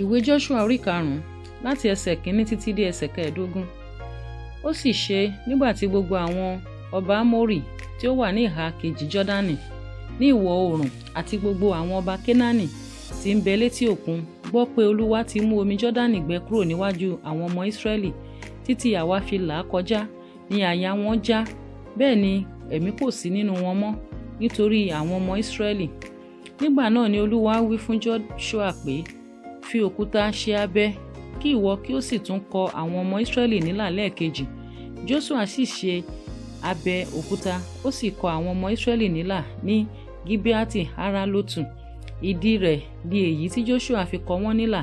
Ìwé Joshua Ori karùn-ún láti ẹsẹ̀ kìíní títí dé ẹsẹ̀ kẹẹ̀ẹ́dógún. Ó sì ṣe nígbà tí gbogbo àwọn ọba Amórì tí ó wà ní ìhà kejì Jọ́dánì ní ìwọ̀ oòrùn àti gbogbo àwọn ọba Kénáánì tí ń bẹ létí òkun gbọ́ pé Olúwa ti mú omi Jọ́dánì gbẹ kúrò níwájú àwọn ọmọ Ísírẹ́lì títí àwa fi là á kọjá, ni àyà wọn já, bẹ́ẹ̀ ni ẹ̀mí kò sí nínú wọn mọ́ nítorí àwọn ọmọ Ísírẹ́lì. Nígbà náà ni Olúwa wí fún Joshua pé, fi òkúta ṣe abẹ kí ìwọ kí ó sì tún kọ àwọn ọmọ Ísírẹ́lì nílà lẹ́ẹ̀kejì. Joshua sì ṣe abẹ òkúta, ó sì kọ àwọn ọmọ Ísírẹ́lì nílà ní Gibeati Haralotu. Ìdí rẹ̀ di èyí tí Joshua fi kọ wọ́n nílà.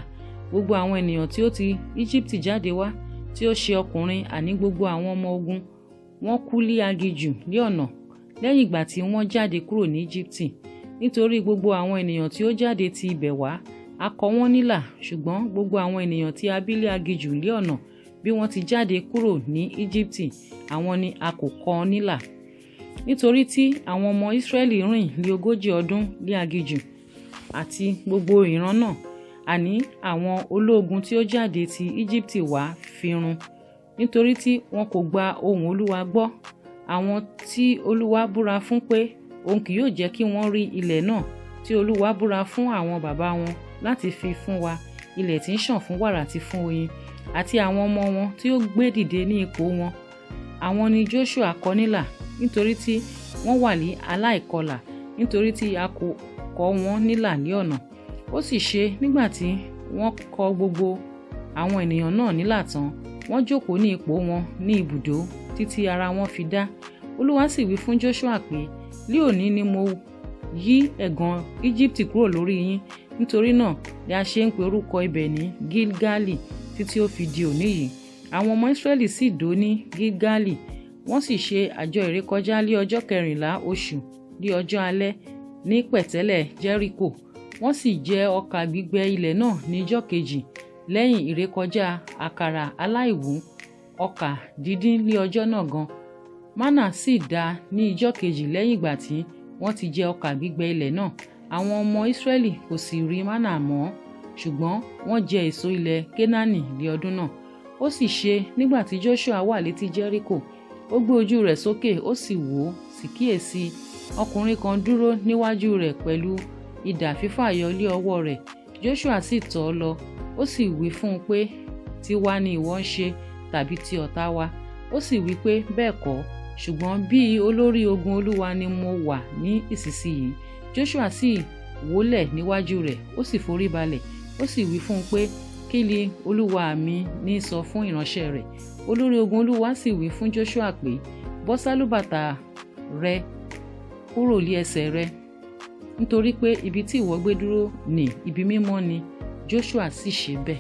Gbogbo àwọn ènìyàn tí ó ti Íjíbítì jáde wá, tí ó ṣe ọkùnrin àní gbogbo àwọn ọmọ ogun, wọ́n kú ní aginjù ní ọ̀nà lẹ́yìn ìgbà tí wọ́n jáde kúrò ní Íjíbítì. Nítorí gbogbo àwọn ènìyàn tí ó jáde ti ibẹ̀ wá, a kọ wọ́n nílà, ṣùgbọ́n gbogbo àwọn ènìyàn tí a bí ní aginjù ní ọ̀nà bí wọ́n ti jáde kúrò ní Íjíbítì, àwọn ni a kò kọ nílà. Nítorí tí àwọn ọmọ Ísírẹ́lì rìn ní 40 ọdún ní aginjù, àti gbogbo ìran náà, àní àwọn ológun tí ó jáde ti Íjíbítì wá fi run, nítorí tí wọn kò gba ohùn Olúwa gbọ́, àwọn tí Olúwa búra fún pé òun kì yóò jẹ́ kí wọ́n rí ilẹ̀ náà tí Olúwa búra fún àwọn bàbá wọn láti fi fún wa, ilẹ̀ tí ń ṣàn fún wàrà àti fún oyin, àti àwọn ọmọ wọn tí ó gbé dìde ní ipò wọn. Àwọn ni Joshua kọ nílà, nítorí tí wọ́n wà ní aláìkọlà, nítorí tí a kò kọ wọ́n nílà ní ọ̀nà. Ó sì ṣe nígbà tí wọ́n kọ gbogbo àwọn ènìyàn náà nílà tán, wọ́n jókòó ní ipò wọn ní ibùdó títí ara wọn fi dá. Olúwa sì wí fún Joshua pé, ní òní ni mo yí ẹ̀gàn Íjíbítì kúrò lórí yín. Nítorí náà ni a ṣe ń pe orúkọ ibẹ̀ ní Gilgali títí ó fi di òní yìí. Àwọn ọmọ Ísírẹ́lì sì dó ní Gilgali, wọ́n sì ṣe àjọ ìrékọjá ní ọjọ́ 14 oṣù ní ọjọ́ alẹ́ ní pẹ̀tẹ́lẹ̀ Jẹ́ríkò. Wọ́n sì jẹ ọkà gbígbẹ ilẹ̀ náà ní ọjọ́ kejì lẹ́yìn ìrékọjá àkàrà aláìwú ọkà dídín ní ọjọ́ náà gan. Mánà sì dá ní ọjọ́ kejì lẹ́yìn ìgbà tí wọ́n ti jẹ ọkà gbígbẹ ilẹ̀ náà. Àwọn ọmọ Ísírẹ́lì kò sì rí mánà mọ́, ṣùgbọ́n wọ́n jẹ èso ilẹ̀ Kénáánì ní ọdún náà. Ó sì ṣe nígbà tí Joshua wà létí Jẹ́ríkò, ó gbé ojú rẹ̀ sókè, ó sì wò ó, sì kíyèsí ọkùnrin kan dúró níwájú rẹ̀ pẹ̀lú idà fífàyọ lé ọwọ́ rẹ̀. Joshua sì tọ̀ ọ́ lọ, ó sì wí fún un pé, tiwa ni ìwọ ń ṣe tàbí ti ọ̀tá wa? Ó sì wí pé, bẹ́ẹ̀ kọ́, ṣùgbọ́n bí olórí ogun Olúwa ni mo wà ní ìsinsìnyí. Joshua sì wólẹ̀ níwájú rẹ̀, ó sì forí balẹ̀, ó sì wí fún un pé, kí ni Olúwa mi ní sọ fún ìránṣẹ́ rẹ̀? Olórí ogun Olúwa sì wí fún Joshua pé, bọ́ sálúbàtà rẹ kúrò lí ẹsẹ̀ rẹ, nítorí pé ibi tí ìwọ gbé dúró ní ibi mímọ́ ni. Joshua sì ṣe bẹ́ẹ̀.